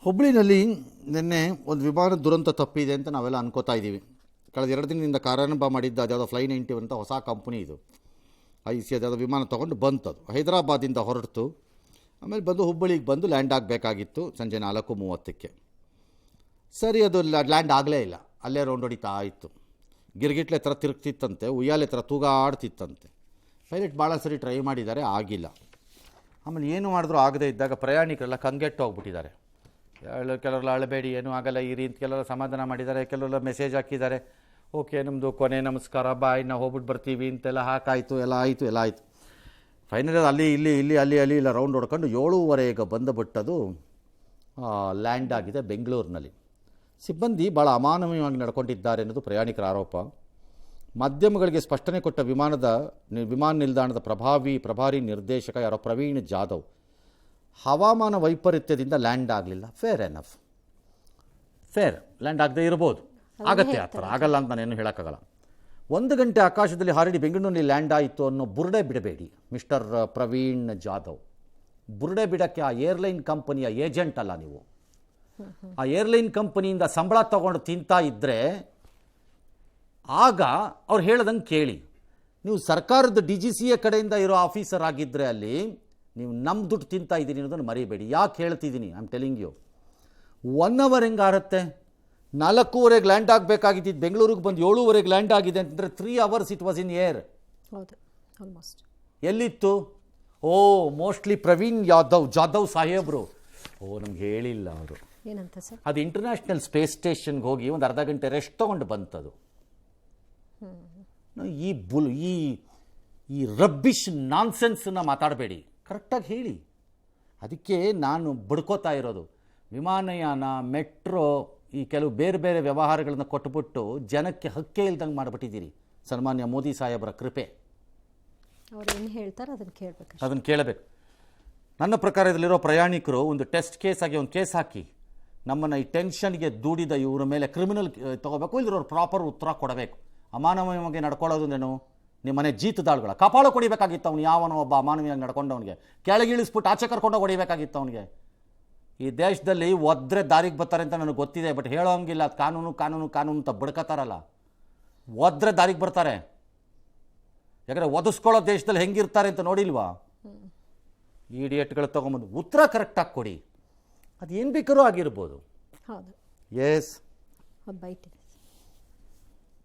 ಹುಬ್ಬಳ್ಳಿನಲ್ಲಿ ನಿನ್ನೆ ಒಂದು ವಿಮಾನ ದುರಂತ ತಪ್ಪಿದೆ ಅಂತ ನಾವೆಲ್ಲ ಅನ್ಕೋತಾ ಇದ್ದೀವಿ. ಕಳೆದ 2 ದಿನದಿಂದ ಕಾರ್ಯಾರಂಭ ಮಾಡಿದ್ದ ಅದ್ಯಾವುದೋ ಫ್ಲೈ 90 ಅಂತ ಹೊಸ ಕಂಪ್ನಿ ಇದು. IC ಅದ್ಯಾವುದೋ ವಿಮಾನ ತೊಗೊಂಡು ಬಂತದು ಹೈದರಾಬಾದಿಂದ ಹೊರಡ್ತು. ಆಮೇಲೆ ಬಂದು ಹುಬ್ಬಳ್ಳಿಗೆ ಬಂದು ಲ್ಯಾಂಡ್ ಆಗಬೇಕಾಗಿತ್ತು ಸಂಜೆ 4:30ಕ್ಕೆ. ಸರಿ, ಅದು ಲ್ಯಾಂಡ್ ಆಗಲೇ ಇಲ್ಲ. ಅಲ್ಲೇ ರೌಂಡ್ ಹೊಡಿತಾ ಇತ್ತು. ಗಿರ್ಗಿಟ್ಲೆ ಥರ ತಿರುಗ್ತಿತ್ತಂತೆ, ಉಯ್ಯಾಲೆ ಥರ ತೂಗಾಡ್ತಿತ್ತಂತೆ. ಪೈಲಟ್ ಭಾಳ ಸರಿ ಟ್ರೈ ಮಾಡಿದ್ದಾರೆ, ಆಗಿಲ್ಲ. ಆಮೇಲೆ ಏನು ಮಾಡಿದ್ರು ಆಗದೇ ಇದ್ದಾಗ ಪ್ರಯಾಣಿಕರೆಲ್ಲ ಕಂಗೆಟ್ಟು ಹೋಗ್ಬಿಟ್ಟಿದ್ದಾರೆ. ಕೆಲವರೆಲ್ಲ ಅಳಬೇಡಿ, ಏನೂ ಆಗಲ್ಲ ಇರಿ ಅಂತ ಕೆಲವೆಲ್ಲ ಸಮಾಧಾನ ಮಾಡಿದ್ದಾರೆ. ಕೆಲವೆಲ್ಲ ಮೆಸೇಜ್ ಹಾಕಿದ್ದಾರೆ, ಓಕೆ ನಮ್ಮದು ಕೊನೆ ನಮಸ್ಕಾರ ಬಾಯ್ ನಾವು ಹೋಗ್ಬಿಟ್ಟು ಬರ್ತೀವಿ ಅಂತೆಲ್ಲ ಹಾಕಾಯಿತು. ಎಲ್ಲ ಆಯಿತು. ಫೈನಲ್ ಅಲ್ಲಿ ಇಲ್ಲ ರೌಂಡ್ ಹೊಡ್ಕೊಂಡು 7:15 ಬಂದುಬಿಟ್ಟದು ಲ್ಯಾಂಡ್ ಆಗಿದೆ ಬೆಂಗಳೂರಿನಲ್ಲಿ. ಸಿಬ್ಬಂದಿ ಭಾಳ ಅಮಾನವೀಯವಾಗಿ ನಡ್ಕೊಂಡಿದ್ದಾರೆ ಅನ್ನೋದು ಪ್ರಯಾಣಿಕರ ಆರೋಪ. ಮಾಧ್ಯಮಗಳಿಗೆ ಸ್ಪಷ್ಟನೆ ಕೊಟ್ಟ ವಿಮಾನ ನಿಲ್ದಾಣದ ಪ್ರಭಾರಿ ನಿರ್ದೇಶಕ ಯಾರೋ ಪ್ರವೀಣ್ ಜಾಧವ್, ಹವಾಮಾನ ವೈಪರೀತ್ಯದಿಂದ ಲ್ಯಾಂಡ್ ಆಗಲಿಲ್ಲ. ಫೇರ್ ಲ್ಯಾಂಡ್ ಆಗದೆ ಇರ್ಬೋದು, ಆಗತ್ತೆ, ಆ ಥರ ಆಗಲ್ಲ ಅಂತ ನಾನೇನು ಹೇಳೋಕ್ಕಾಗಲ್ಲ. 1 ಗಂಟೆ ಆಕಾಶದಲ್ಲಿ ಹಾರಡಿ ಬೆಂಗಳೂರಿನಲ್ಲಿ ಲ್ಯಾಂಡ್ ಆಯಿತು ಅನ್ನೋ ಬುರುಡೆ ಬಿಡಬೇಡಿ ಮಿಸ್ಟರ್ ಪ್ರವೀಣ್ ಜಾಧವ್. ಬುರುಡೆ ಬಿಡೋಕ್ಕೆ ಆ ಏರ್ಲೈನ್ ಕಂಪನಿಯ ಏಜೆಂಟ್ ಅಲ್ಲ ನೀವು. ಆ ಏರ್ಲೈನ್ ಕಂಪನಿಯಿಂದ ಸಂಬಳ ತಗೊಂಡು ತಿಂತಾ ಇದ್ದರೆ ಆಗ ಅವ್ರು ಹೇಳ್ದಂಗೆ ಕೇಳಿ. ನೀವು ಸರ್ಕಾರದ DGCA ಕಡೆಯಿಂದ ಇರೋ ಆಫೀಸರ್ ಆಗಿದ್ದರೆ ಅಲ್ಲಿ ನೀವು ನಮ್ಮ ದುಡ್ಡು ತಿಂತಾ ಇದ್ದೀನಿ ಅನ್ನೋದನ್ನು ಮರಿಬೇಡಿ. ಯಾಕೆ ಹೇಳ್ತಿದ್ದೀನಿ, I am telling you. 1 hour ಹೆಂಗೆ ಆರುತ್ತೆ? 4:15 ಲ್ಯಾಂಡ್ ಆಗಬೇಕಾಗಿದ್ದು ಬೆಂಗಳೂರಿಗೆ ಬಂದು 7:15 ಲ್ಯಾಂಡ್ ಆಗಿದೆ ಅಂತಂದರೆ 3 hours it was in air. ಹೌದು, ಆಲ್ಮೋಸ್ಟ್. ಎಲ್ಲಿತ್ತು? ಮೋಸ್ಟ್ಲಿ ಪ್ರವೀಣ್ ಜಾಧವ್ ಸಾಹೇಬ್ರು ನಮ್ಗೆ ಹೇಳಿಲ್ಲ ಅವರು. ಏನಂತ ಸರ್? ಅದು ಇಂಟರ್ನ್ಯಾಷನಲ್ ಸ್ಪೇಸ್ ಸ್ಟೇಷನ್ಗೆ ಹೋಗಿ ಒಂದು ಅರ್ಧ ಗಂಟೆ ರೆಸ್ಟ್ ತೊಗೊಂಡು ಬಂತದು. ಈ ರಬ್ಬಿಶ್ ನಾನ್ಸೆನ್ಸನ್ನು ಮಾತಾಡಬೇಡಿ, ಕರೆಕ್ಟಾಗಿ ಹೇಳಿ. ಅದಕ್ಕೆ ನಾನು ಬಡ್ಕೋತಾ ಇರೋದು. ವಿಮಾನಯಾನ, ಮೆಟ್ರೋ, ಈ ಕೆಲವು ಬೇರೆ ಬೇರೆ ವ್ಯವಹಾರಗಳನ್ನು ಕೊಟ್ಬಿಟ್ಟು ಜನಕ್ಕೆ ಹಕ್ಕೆ ಇಲ್ದಂಗೆ ಮಾಡಿಬಿಟ್ಟಿದ್ದೀರಿ. ಸನ್ಮಾನ್ಯ ಮೋದಿ ಸಾಹೇಬರ ಕೃಪೆ. ಅವ್ರು ಏನು ಹೇಳ್ತಾರೆ ಅದನ್ನು ಕೇಳಬೇಕು. ನನ್ನ ಪ್ರಕಾರ ಇದರಲ್ಲಿರೋ ಪ್ರಯಾಣಿಕರು ಒಂದು ಟೆಸ್ಟ್ ಕೇಸ್ ಆಗಿ ಒಂದು ಕೇಸ್ ಹಾಕಿ ನಮ್ಮನ್ನು ಈ ಟೆನ್ಷನ್ಗೆ ದೂಡಿದ ಇವರ ಮೇಲೆ ಕ್ರಿಮಿನಲ್ ತೊಗೋಬೇಕು, ಇಲ್ಲರವ್ರು ಪ್ರಾಪರ್ ಉತ್ತರ ಕೊಡಬೇಕು. ಅಮಾನವೀಯವಾಗಿ ನಡ್ಕೊಳ್ಳೋದೇನು? ನಿಮ್ಮ ಮನೆ ಜೀತದಾಳುಗಳ ಕಪಾಳು ಕೊಡಿಬೇಕಾಗಿತ್ತು ಅವನು. ಯಾವನೋ ಒಬ್ಬ ಅಮಾನವೀಯವಾಗಿ ನಡ್ಕೊಂಡವನಿಗೆ ಕೆಳಗಿಳಿಸ್ಬಿಟ್ಟು ಆಚೆ ಕರ್ಕೊಂಡು ಹೊಡಿಬೇಕಾಗಿತ್ತು ಅವನಿಗೆ. ಈ ದೇಶದಲ್ಲಿ ಒದ್ರೆ ದಾರಿಗೆ ಬರ್ತಾರೆ ಅಂತ ನನಗೆ ಗೊತ್ತಿದೆ, ಬಟ್ ಹೇಳೋಂಗಿಲ್ಲ. ಅದು ಕಾನೂನು ಅಂತ ಬಡ್ಕೋತಾರಲ್ಲ, ಒದ್ರೆ ದಾರಿಗೆ ಬರ್ತಾರೆ. ಯಾಕಂದರೆ ಒದಿಸ್ಕೊಳ್ಳೋ ದೇಶದಲ್ಲಿ ಹೆಂಗಿರ್ತಾರೆ ಅಂತ ನೋಡಿಲ್ವಾ? ಇಡಿಯಟ್ಗಳು ತೊಗೊಂಬಂದು ಉತ್ತರ ಕರೆಕ್ಟಾಗಿ ಕೊಡಿ. ಅದು ಏನು ಬೇಕಾದ್ರೂ ಆಗಿರ್ಬೋದು. ಹೌದು, ಎಸ್.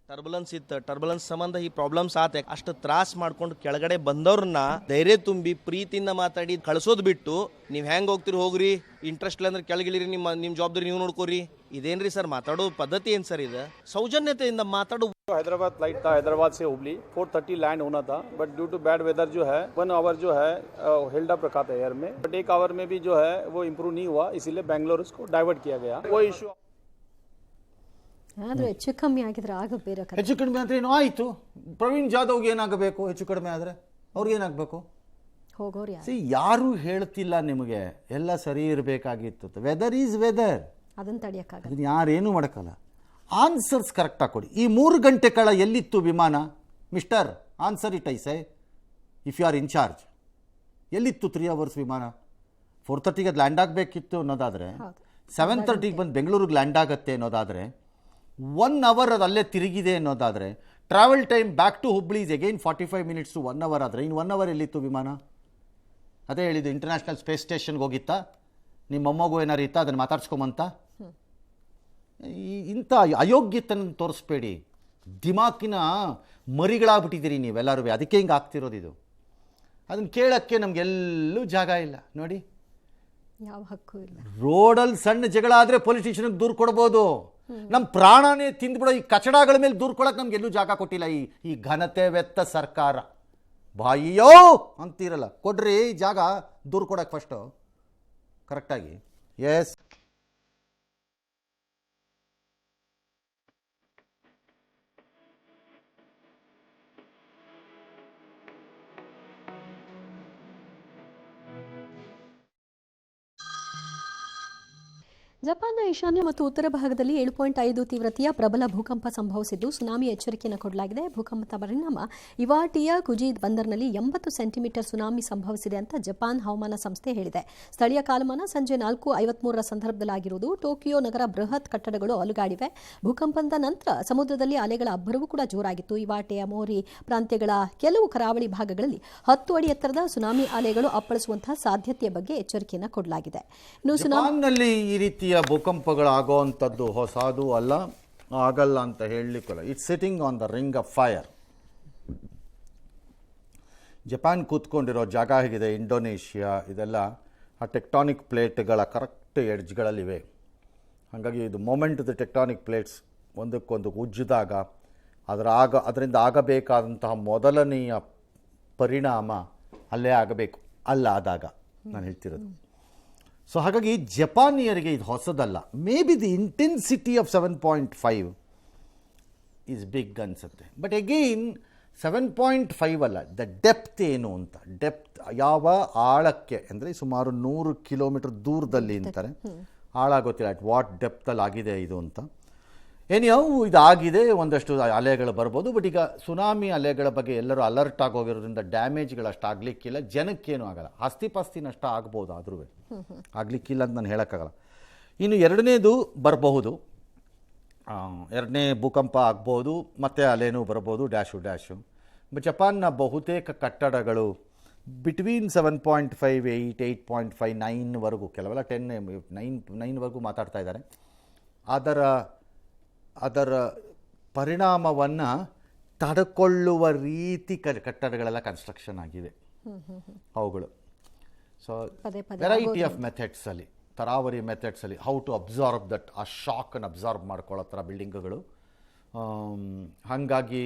ಟರ್ಬುಲೆನ್ಸ್ ಸಂಬಂಧ ಈ ಪ್ರಾಬ್ಲಮ್ಸ್ ಆತ. ಅಷ್ಟು ತ್ರಾಸ ಮಾಡ್ಕೊಂಡು ಕೆಳಗಡೆ ಬಂದವ್ರನ್ನ ಧೈರ್ಯ ತುಂಬಿ ಪ್ರೀತಿಯಿಂದ ಮಾತಾಡಿ ಕಳ್ಸೋದು ಬಿಟ್ಟು ನೀವು ಹೆಂಗ್ ಹೋಗ್ತೀರಿ ಹೋಗ್ರಿ, ಇಂಟ್ರೆಸ್ಟ್ ಇಲ್ಲ ಅಂದ್ರೆ ಕೆಳಗಿಳಿರಿ, ನಿಮ್ಮ ಜವಾಬ್ದಾರಿ ನೀವು ನೋಡ್ಕೋರಿ. ಇದೇನ್ರಿ ಸರ್ ಮಾತಾಡೋ ಪದ್ಧತಿ? ಏನ್ ಸರ್ ಇದು? ಸೌಜನ್ಯತೆಯಿಂದ ಮಾತಾಡೋ. हैदराबाद फ्लाइट था, हैदराबाद से हुबली 4:30 लैंड होना था, but due to bad weather जो है 1 आवर जो है हेल्ड अप रखा था एयर में, बट 1 आवर में भी जो है वो इम्प्रूव नहीं हुआ, इसीलिए बेंगलोर उसको डाइवर्ट किया गया. वो इशू ಹೆಚ್ಚು ಕಮ್ಮಿ ಆಗಿದ್ರೆ ಹೆಚ್ಚು ಕಡಿಮೆ ಅಂದ್ರೆ ಏನು ಆಯಿತು? ಪ್ರವೀಣ್ ಜಾಧವ್ಗೆ ಏನಾಗಬೇಕು? ಹೆಚ್ಚು ಕಡಿಮೆ ಆದರೆ ಅವ್ರಿಗೆ ಏನಾಗಬೇಕು? ಹೋಗೋರು ಯಾರು ಹೇಳ್ತಿಲ್ಲ ನಿಮಗೆ, ಎಲ್ಲ ಸರಿ ಇರಬೇಕಾಗಿತ್ತು. ವೆದರ್ ಈಸ್ ವೆದರ್, ಅದನ್ನು ತಡೆಯೋಕ್ಕಾಗಲ್ಲ, ಅದನ್ನು ಯಾರೇನು ಮಾಡೋಕ್ಕಲ್ಲ. ಆನ್ಸರ್ಸ್ ಕರೆಕ್ಟಾಗಿ ಕೊಡಿ. ಈ 3 ಗಂಟೆ ಕಾಲ ಎಲ್ಲಿತ್ತು ವಿಮಾನ? Mister answer it I say if you are in charge. ಎಲ್ಲಿತ್ತು 3 ಅವರ್ಸ್ ವಿಮಾನ? 4:30ಗೆ ಅದು ಲ್ಯಾಂಡ್ ಆಗಬೇಕಿತ್ತು ಅನ್ನೋದಾದರೆ 7:30ಗೆ ಬಂದು ಬೆಂಗಳೂರಿಗೆ ಲ್ಯಾಂಡ್ ಆಗುತ್ತೆ ಅನ್ನೋದಾದರೆ 1 ಅವರ್ ಅದು ಅಲ್ಲೇ ತಿರುಗಿದೆ ಅನ್ನೋದಾದರೆ travel time back to Hubli is again 45 minutes to 1 hour ಆದರೆ ಇನ್ನು 1 ಅವರ್ ಎಲ್ಲಿತ್ತು ವಿಮಾನ? ಅದೇ ಹೇಳಿದ್ದು, ಇಂಟರ್ನ್ಯಾಷನಲ್ ಸ್ಪೇಸ್ ಸ್ಟೇಷನ್ಗೆ ಹೋಗಿತ್ತಾ? ನಿಮ್ಮ ಮೊಮ್ಮಗು ಏನಾರು ಇತ್ತಾ ಅದನ್ನು ಮಾತಾಡ್ಸ್ಕೊಂಬಂತ? ಇಂಥ ಅಯೋಗ್ಯತನ ತೋರಿಸ್ಬೇಡಿ. ದಿಮಾಕಿನ ಮರಿಗಳಾಗ್ಬಿಟ್ಟಿದ್ದೀರಿ ನೀವೆಲ್ಲರೂ. ಅದಕ್ಕೆ ಹಿಂಗೆ ಆಗ್ತಿರೋದು ಇದು. ಅದನ್ನು ಕೇಳೋಕ್ಕೆ ನಮಗೆಲ್ಲೂ ಜಾಗ ಇಲ್ಲ ನೋಡಿ. ಯಾವ ಹಕ್ಕು ಇಲ್ಲ. ರೋಡಲ್ಲಿ ಸಣ್ಣ ಜಗಳ ಆದರೆ ಪೊಲೀಸ್ ಸ್ಟೇಷನ್ಗೆ ದೂರು ಕೊಡ್ಬೋದು. ನಮ್ಮ ಪ್ರಾಣನೇ ತಿಂದ್ಬಿಡೋ ಈ ಕಚಡಗಳ ಮೇಲೆ ದೂರು ಕೊಡೋಕೆ ನಮಗೆಲ್ಲೂ ಜಾಗ ಕೊಟ್ಟಿಲ್ಲ ಈ ಘನತೆ ವೆತ್ತ ಸರ್ಕಾರ. ಬಾಯಿಯೋ ಅಂತೀರಲ್ಲ, ಕೊಡ್ರಿ ಜಾಗ ದೂರು ಕೊಡೋಕೆ ಫಸ್ಟು ಕರೆಕ್ಟಾಗಿ. ಎಸ್. ಜಪಾನ್ನ ಈಶಾನ್ಯ ಮತ್ತು ಉತ್ತರ ಭಾಗದಲ್ಲಿ 7.5 ತೀವ್ರತೆಯ ಪ್ರಬಲ ಭೂಕಂಪ ಸಂಭವಿಸಿದ್ದು ಸುನಾಮಿ ಎಚ್ಚರಿಕೆಯನ್ನು ಕೊಡಲಾಗಿದೆ. ಭೂಕಂಪದ ಪರಿಣಾಮ ಇವಾಟಿಯ ಕುಜಿ ಬಂದರಿನಲ್ಲಿ 80 ಸೆಂಟಿಮೀಟರ್ ಸುನಾಮಿ ಸಂಭವಿಸಿದೆ ಅಂತ ಜಪಾನ್ ಹವಾಮಾನ ಸಂಸ್ಥೆ ಹೇಳಿದೆ. ಸ್ಥಳೀಯ ಕಾಲಮಾನ ಸಂಜೆ 4:53 ಸಂದರ್ಭದಲ್ಲಾಗಿರುವುದು. ಟೋಕಿಯೋ ನಗರ ಬೃಹತ್ ಕಟ್ಟಡಗಳು ಅಲುಗಾಡಿವೆ. ಭೂಕಂಪದ ನಂತರ ಸಮುದ್ರದಲ್ಲಿ ಅಲೆಗಳ ಅಬ್ಬರವೂ ಕೂಡ ಜೋರಾಗಿತ್ತು. ಇವಾಟೆಯ ಮೋರಿ ಪ್ರಾಂತ್ಯಗಳ ಕೆಲವು ಕರಾವಳಿ ಭಾಗಗಳಲ್ಲಿ 10 ಅಡಿ ಎತ್ತರದ ಸುನಾಮಿ ಅಲೆಗಳು ಅಪ್ಪಳಿಸುವಂತಹ ಸಾಧ್ಯತೆಯ ಬಗ್ಗೆ ಎಚ್ಚರಿಕೆಯನ್ನು ಕೊಡಲಾಗಿದೆ. ಇನ್ನು ಜಪಾನ್ನಲ್ಲಿ ಈ ರೀತಿಯ ಭೂಕಂಪಗಳಾಗುವಂಥದ್ದು ಹೊಸದು ಅಲ್ಲ, ಆಗಲ್ಲ ಅಂತ ಹೇಳಲಿಕ್ಕಲ್ಲ. It's sitting on the ring of fire. Japan ಕೂತ್ಕೊಂಡಿರೋ ಜಾಗ ಹೇಗಿದೆ, ಇಂಡೋನೇಷ್ಯಾ ಇದೆಲ್ಲ ಆ ಟೆಕ್ಟಾನಿಕ್ ಪ್ಲೇಟ್ಗಳ ಕರೆಕ್ಟ್ ಎಡ್ಜ್ಗಳಲ್ಲಿವೆ. ಹಾಗಾಗಿ ಇದು ಮೊಮೆಂಟ್ ದ ಟೆಕ್ಟಾನಿಕ್ ಪ್ಲೇಟ್ಸ್ ಒಂದಕ್ಕೊಂದು ಉಜ್ಜಿದಾಗ ಅದರಿಂದ ಆಗಬೇಕಾದಂತಹ ಮೊದಲನೆಯ ಪರಿಣಾಮ ಅಲ್ಲೇ ಆಗಬೇಕು, ಅಲ್ಲಾದಾಗ ನಾನು ಹೇಳ್ತಿರೋದು. ಸೊ ಹಾಗಾಗಿ ಜಪಾನಿಯರಿಗೆ ಇದು ಹೊಸದಲ್ಲ. Maybe the intensity of 7.5 is big ಅನ್ಸುತ್ತೆ. ಬಟ್ ಅಗೈನ್ 7.5 ಅಲ್ಲ, ದ ಡೆಪ್ತ್ ಏನು ಅಂತ. ಡೆಪ್ತ್ ಯಾವ ಆಳಕ್ಕೆ ಅಂದರೆ ಸುಮಾರು 100 ಕಿಲೋಮೀಟರ್ ದೂರದಲ್ಲಿ ಅಂತಾರೆ. ಆಳ ಗೊತ್ತಿಲ್ಲ ಅಟ್ ವಾಟ್ ಡೆಪ್ತಲ್ಲಿ ಆಗಿದೆ ಇದು ಅಂತ. ಏನ್ಯಾವು ಇದಾಗಿದೆ, ಒಂದಷ್ಟು ಅಲೆಗಳು ಬರ್ಬೋದು. ಬಟ್ ಈಗ ಸುನಾಮಿ ಅಲೆಗಳ ಬಗ್ಗೆ ಎಲ್ಲರೂ ಅಲರ್ಟ್ ಆಗೋಗಿರೋದ್ರಿಂದ ಡ್ಯಾಮೇಜ್ಗಳಷ್ಟು ಆಗಲಿಕ್ಕಿಲ್ಲ, ಜನಕ್ಕೇನು ಆಗಲ್ಲ. ಆಸ್ತಿಪಾಸ್ತಿನಷ್ಟ ಆಗ್ಬೋದು, ಆದ್ರೂ ಆಗಲಿಕ್ಕಿಲ್ಲ ಅಂತ ನಾನು ಹೇಳೋಕ್ಕಾಗಲ್ಲ. ಇನ್ನು ಎರಡನೇದು ಬರಬಹುದು, ಎರಡನೇ ಭೂಕಂಪ ಆಗ್ಬೋದು, ಮತ್ತೆ ಅಲೆನೂ ಬರ್ಬೋದು, ಡ್ಯಾಶು. ಬಟ್ ಜಪಾನ್ನ ಬಹುತೇಕ ಕಟ್ಟಡಗಳು ಬಿಟ್ವೀನ್ 7.5, 8, 8.5, 9ವರೆಗೂ, ಕೆಲವೆಲ್ಲ 9ವರೆಗೂ ಮಾತಾಡ್ತಾ ಇದ್ದಾರೆ. ಅದರ ಪರಿಣಾಮವನ್ನು ತಡ್ಕೊಳ್ಳುವ ರೀತಿ ಕಟ್ಟಡಗಳೆಲ್ಲ ಕನ್ಸ್ಟ್ರಕ್ಷನ್ ಆಗಿವೆ ಅವುಗಳು. ಸೊ ವೆರೈಟಿ ಆಫ್ ಮೆಥಡ್ಸಲ್ಲಿ, ತರಾವರಿ ಮೆಥಡ್ಸಲ್ಲಿ ಹೌ ಟು ಅಬ್ಸಾರ್ಬ್ ದಟ್, ಆ ಶಾಕನ್ನು ಅಬ್ಸಾರ್ಬ್ ಮಾಡ್ಕೊಳ್ಳೋ ಥರ ಬಿಲ್ಡಿಂಗ್ಗಳು. ಹಾಗಾಗಿ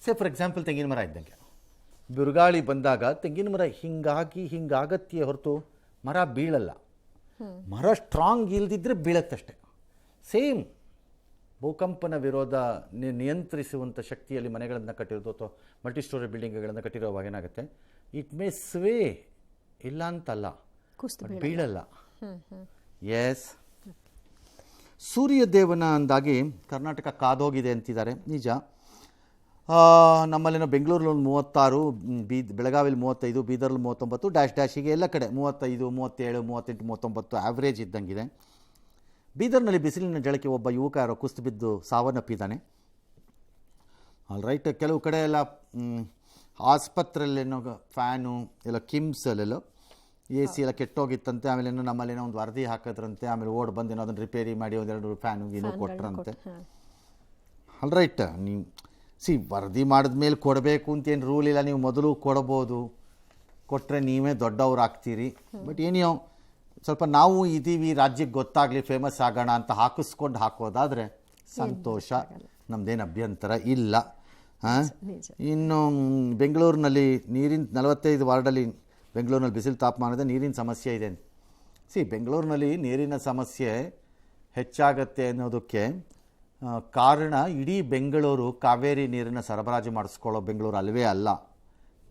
ಫಾರ್ ಎಕ್ಸಾಂಪಲ್ ತೆಂಗಿನ ಮರ ಇದ್ದಂಗೆ, ಬಿರುಗಾಳಿ ಬಂದಾಗ ತೆಂಗಿನ ಮರ ಹಿಂಗಾಗತ್ತೆ ಹೊರತು ಮರ ಬೀಳಲ್ಲ. ಮರ ಸ್ಟ್ರಾಂಗ್ ಇಲ್ದಿದ್ರೆ ಬೀಳತ್ತಷ್ಟೆ. ಸೇಮ್ ಭೂಕಂಪನ ವಿರೋಧ ನಿಯಂತ್ರಿಸುವಂಥ ಶಕ್ತಿಯಲ್ಲಿ ಮನೆಗಳನ್ನು ಕಟ್ಟಿರೋದು ಅಥವಾ ಮಲ್ಟಿಸ್ಟೋರಿ ಬಿಲ್ಡಿಂಗ್ಗಳನ್ನು ಕಟ್ಟಿರೋವಾಗ ಏನಾಗುತ್ತೆ, ಇಟ್ ಮೇ ಸ್ವೇ, ಇಲ್ಲ ಅಂತಲ್ಲ, ಬೀಳಲ್ಲ. ಎಸ್, ಸೂರ್ಯದೇವನ ಅಂದಾಗಿ ಕರ್ನಾಟಕ ಕಾದೋಗಿದೆ ಅಂತಿದ್ದಾರೆ, ನಿಜ. ನಮ್ಮಲ್ಲಿನ ಬೆಂಗಳೂರಲ್ಲಿ 36, ಬೆಳಗಾವಿಲಿ 35, ಬೀದರ್ಲಿ 39, ಹೀಗೆ ಎಲ್ಲ ಕಡೆ 35, 37, 38, 39 ಆವ್ರೇಜ್ ಇದ್ದಂಗಿದೆ. ಬೀದರ್ನಲ್ಲಿ ಬಿಸಿಲಿನ ಜಳಕ್ಕೆ ಒಬ್ಬ ಯುವಕ ಯಾರೋ ಕುಸ್ತು ಬಿದ್ದು ಸಾವನ್ನಪ್ಪಿದ್ದಾನೆ. All right. ಕೆಲವು ಕಡೆ ಎಲ್ಲ ಆಸ್ಪತ್ರೆಯಲ್ಲೇನೋ ಫ್ಯಾನು ಎಲ್ಲ, ಕಿಮ್ಸಲ್ಲೆಲ್ಲೋ AC ಎಲ್ಲ ಕೆಟ್ಟೋಗಿತ್ತಂತೆ. ಆಮೇಲೆ ನಮ್ಮಲ್ಲೇನೋ ಒಂದು ವರದಿ ಹಾಕಿದ್ರಂತೆ. ಆಮೇಲೆ ಓಡ್ ಬಂದೇನೋ ಅದನ್ನು ರಿಪೇರಿ ಮಾಡಿ ಒಂದೆರಡು ಫ್ಯಾನು ಗೀನು ಕೊಟ್ರಂತೆ. All right. ನೀವು ವರದಿ ಮಾಡಿದ ಮೇಲೆ ಕೊಡಬೇಕು ಅಂತೇನು ರೂಲ್ ಇಲ್ಲ, ನೀವು ಮೊದಲು ಕೊಡ್ಬೋದು, ಕೊಟ್ಟರೆ ನೀವೇ ದೊಡ್ಡವ್ರು ಆಗ್ತೀರಿ. ಬಟ್ ಏನೋ ಸ್ವಲ್ಪ ನಾವು ಇದ್ದೀವಿ, ರಾಜ್ಯಕ್ಕೆ ಗೊತ್ತಾಗಲಿ, ಫೇಮಸ್ ಆಗೋಣ ಅಂತ ಹಾಕೋದಾದರೆ ಸಂತೋಷ, ನಮ್ಮದೇನು ಅಭ್ಯಂತರ ಇಲ್ಲ. ಇನ್ನು ಬೆಂಗಳೂರಿನಲ್ಲಿ ನೀರಿನ 45 ವಾರ್ಡಲ್ಲಿ ಬೆಂಗಳೂರಿನಲ್ಲಿ ಬಿಸಿಲು ತಾಪಮಾನದ ನೀರಿನ ಸಮಸ್ಯೆ ಇದೆ. ಬೆಂಗಳೂರಿನಲ್ಲಿ ನೀರಿನ ಸಮಸ್ಯೆ ಹೆಚ್ಚಾಗತ್ತೆ ಅನ್ನೋದಕ್ಕೆ ಕಾರಣ ಇಡೀ ಬೆಂಗಳೂರು ಕಾವೇರಿ ನೀರನ್ನು ಸರಬರಾಜು ಮಾಡಿಸ್ಕೊಳ್ಳೋ ಬೆಂಗಳೂರು ಅಲ್ಲವೇ ಅಲ್ಲ.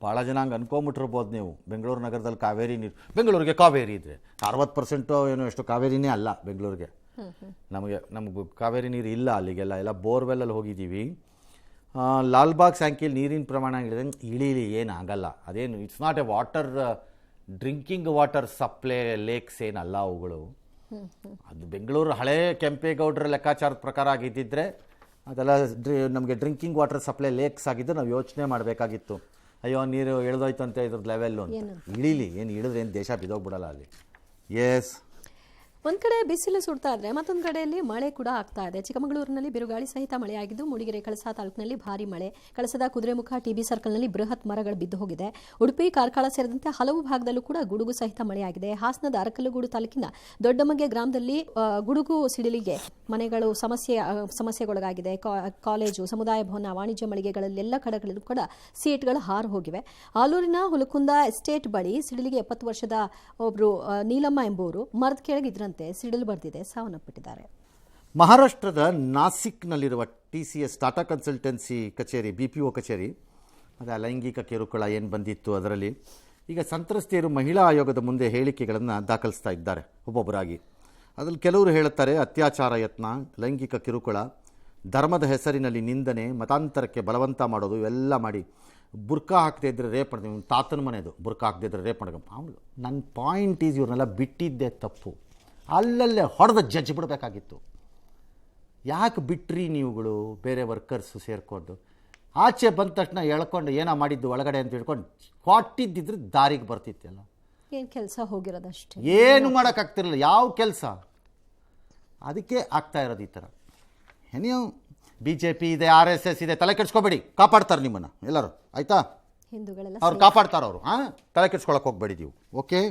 ಭಾಳ ಜನ ಹಂಗೆ ಅನ್ಕೊಂಬಿಟ್ಟಿರ್ಬೋದು ನೀವು, ಬೆಂಗಳೂರು ನಗರದಲ್ಲಿ ಕಾವೇರಿ ನೀರು, ಬೆಂಗಳೂರಿಗೆ ಕಾವೇರಿ ಇದ್ದರೆ 60% ಏನೋ ಎಷ್ಟು ಕಾವೇರಿನೇ ಅಲ್ಲ ಬೆಂಗಳೂರಿಗೆ. ನಮಗೆ ಕಾವೇರಿ ನೀರು ಇಲ್ಲ ಅಲ್ಲಿಗೆಲ್ಲ, ಎಲ್ಲ ಬೋರ್ವೆಲ್ಲಲ್ಲಿ ಹೋಗಿದ್ದೀವಿ. ಲಾಲ್ಬಾಗ್ ಸ್ಯಾಂಕಿಲ್ ನೀರಿನ ಪ್ರಮಾಣ ಇಳೀಲಿ ಏನಾಗಲ್ಲ. ಅದೇನು it's not A water, drinking water supply lakes ಏನಲ್ಲ ಅವುಗಳು. ಅದು ಬೆಂಗಳೂರು ಹಳೇ ಕೆಂಪೇಗೌಡರ ಲೆಕ್ಕಾಚಾರದ ಪ್ರಕಾರ ಆಗಿದ್ದಿದ್ರೆ ಅದೆಲ್ಲ ನಮಗೆ ಡ್ರಿಂಕಿಂಗ್ ವಾಟರ್ ಸಪ್ಲೈ ಲೇಕ್ಸ್ ಆಗಿದ್ದು ನಾವು ಯೋಚನೆ ಮಾಡಬೇಕಾಗಿತ್ತು. ಅಯ್ಯೋ ನೀರು ಇಳಿದೋಯ್ತು ಅಂತ ಇದ್ರದ್ದು ಲೆವೆಲ್ಲು ಅಂತ. ಇಳೀಲಿ, ಏನು ಇಳಿದ್ರೆ ಏನು ದೇಶ ಬಿದ್ದೋಗ್ಬಿಡಲ್ಲ ಅಲ್ಲಿ. ಎಸ್, ಒಂದ್ ಕಡೆ ಬಿಸಿಲು ಸುಡ್ತಾ ಇದ್ರೆ ಮತ್ತೊಂದು ಕಡೆಯಲ್ಲಿ ಮಳೆ ಕೂಡ ಆಗ್ತಾ ಇದೆ. ಚಿಕ್ಕಮಗಳೂರಿನಲ್ಲಿ ಬಿರುಗಾಳಿ ಸಹಿತ ಮಳೆಯಾಗಿದ್ದು ಮೂಡಿಗೆರೆ ಕಳಸಾ ತಾಲೂಕಿನಲ್ಲಿ ಭಾರಿ ಮಳೆ. ಕಳಸದ ಕುದುರೆಮುಖ TB ಸರ್ಕಲ್ನಲ್ಲಿ ಬೃಹತ್ ಮರಗಳು ಬಿದ್ದು ಹೋಗಿದೆ. ಉಡುಪಿ, ಕಾರ್ಕಳ ಸೇರಿದಂತೆ ಹಲವು ಭಾಗದಲ್ಲೂ ಕೂಡ ಗುಡುಗು ಸಹಿತ ಮಳೆಯಾಗಿದೆ. ಹಾಸನದ ಅರಕಲಗೂಡು ತಾಲೂಕಿನ ದೊಡ್ಡಮಗೆ ಗ್ರಾಮದಲ್ಲಿ ಗುಡುಗು ಸಿಡಿಲಿಗೆ ಮನೆಗಳು ಸಮಸ್ಯೆಗೊಳಗಾಗಿದೆ. ಕಾಲೇಜು, ಸಮುದಾಯ ಭವನ, ವಾಣಿಜ್ಯ ಮಳಿಗೆಗಳಲ್ಲಿ ಎಲ್ಲ ಕಡೆಗಳಲ್ಲೂ ಕೂಡ ಸೀಟ್ಗಳು ಹಾರು ಹೋಗಿವೆ. ಆಲೂರಿನ ಹುಲಕುಂದ ಎಸ್ಟೇಟ್ ಬಳಿ ಸಿಡಿಲಿಗೆ 70 ವರ್ಷದ ಒಬ್ಬರು ನೀಲಮ್ಮ ಎಂಬುವರು ಮರದ ಕೆಳಗಿದ್ರಂತೆ ಸಿಡಿಲು ಬರೆದಿದೆ, ಸಾವನ್ನಪ್ಪಿಟ್ಟಿದ್ದಾರೆ. ಮಹಾರಾಷ್ಟ್ರದ ನಾಸಿಕ್ನಲ್ಲಿರುವ TCS ಟಾಟಾ ಕನ್ಸಲ್ಟೆನ್ಸಿ ಕಚೇರಿ, BPO ಕಚೇರಿ, ಅದೇ ಲೈಂಗಿಕ ಕಿರುಕುಳ ಏನು ಬಂದಿತ್ತು ಅದರಲ್ಲಿ ಈಗ ಸಂತ್ರಸ್ತೆಯರು ಮಹಿಳಾ ಆಯೋಗದ ಮುಂದೆ ಹೇಳಿಕೆಗಳನ್ನು ದಾಖಲಿಸ್ತಾ ಇದ್ದಾರೆ ಒಬ್ಬೊಬ್ಬರಾಗಿ. ಅದ್ರಲ್ಲಿ ಕೆಲವರು ಹೇಳುತ್ತಾರೆ ಅತ್ಯಾಚಾರ ಯತ್ನ, ಲೈಂಗಿಕ ಕಿರುಕುಳ, ಧರ್ಮದ ಹೆಸರಿನಲ್ಲಿ ನಿಂದನೆ, ಮತಾಂತರಕ್ಕೆ ಬಲವಂತ ಮಾಡೋದು, ಇವೆಲ್ಲ ಮಾಡಿ ಬುರ್ಕಾ ಹಾಕದೇ ಇದ್ದರೆ ರೇಪ್ ಮಾಡ್ತೀವಿ. ತಾತನ ಮನೆಯದು ಬುರ್ಕಾ ಹಾಕದೇ ಇದ್ದರೆ ರೇಪ್ ಮಾಡ್ಕೊಂಡು ಅವನು. ನನ್ನ ಪಾಯಿಂಟ್ ಈಸ್ ಇವ್ರನ್ನೆಲ್ಲ ಬಿಟ್ಟಿದ್ದೆ ತಪ್ಪು, ಅಲ್ಲಲ್ಲೇ ಹೊಡೆದು ಜಡ್ಜ್ ಬಿಡಬೇಕಾಗಿತ್ತು. ಯಾಕೆ ಬಿಟ್ರಿ ನೀವುಗಳು ಬೇರೆ ವರ್ಕರ್ಸು ಸೇರಿಕೊಂಡು? ಆಚೆ ಬಂದ ತಕ್ಷಣ ಎಳ್ಕೊಂಡು ಏನೋ ಮಾಡಿದ್ದು ಒಳಗಡೆ ಅಂತ ಹೇಳ್ಕೊಂಡು ಕೊಟ್ಟಿದ್ದಿದ್ರೆ ದಾರಿಗೆ ಬರ್ತಿತ್ತಲ್ಲ. ಏನು ಕೆಲಸ ಹೋಗಿರೋದಷ್ಟೇ, ಏನು ಮಾಡೋಕ್ಕಾಗ್ತಿರಲಿಲ್ಲ, ಯಾವ ಕೆಲಸ. ಅದಕ್ಕೆ ಆಗ್ತಾ ಇರೋದು ಈ ಥರ. ನೀವು BJP ಇದೆ, RSS ಇದೆ, ತಲೆ ಕೆಡ್ಸ್ಕೊಬೇಡಿ, ಕಾಪಾಡ್ತಾರೆ ನಿಮ್ಮನ್ನು ಎಲ್ಲರೂ, ಆಯಿತಾ? ಹಿಂದೂಗಳೆಲ್ಲ ಅವ್ರು ಕಾಪಾಡ್ತಾರೆ ಅವರು. ತಲೆ ಕೆಡ್ಸ್ಕೊಳಕ್ಕೆ ಹೋಗ್ಬೇಡಿ ನೀವು, ಓಕೆ.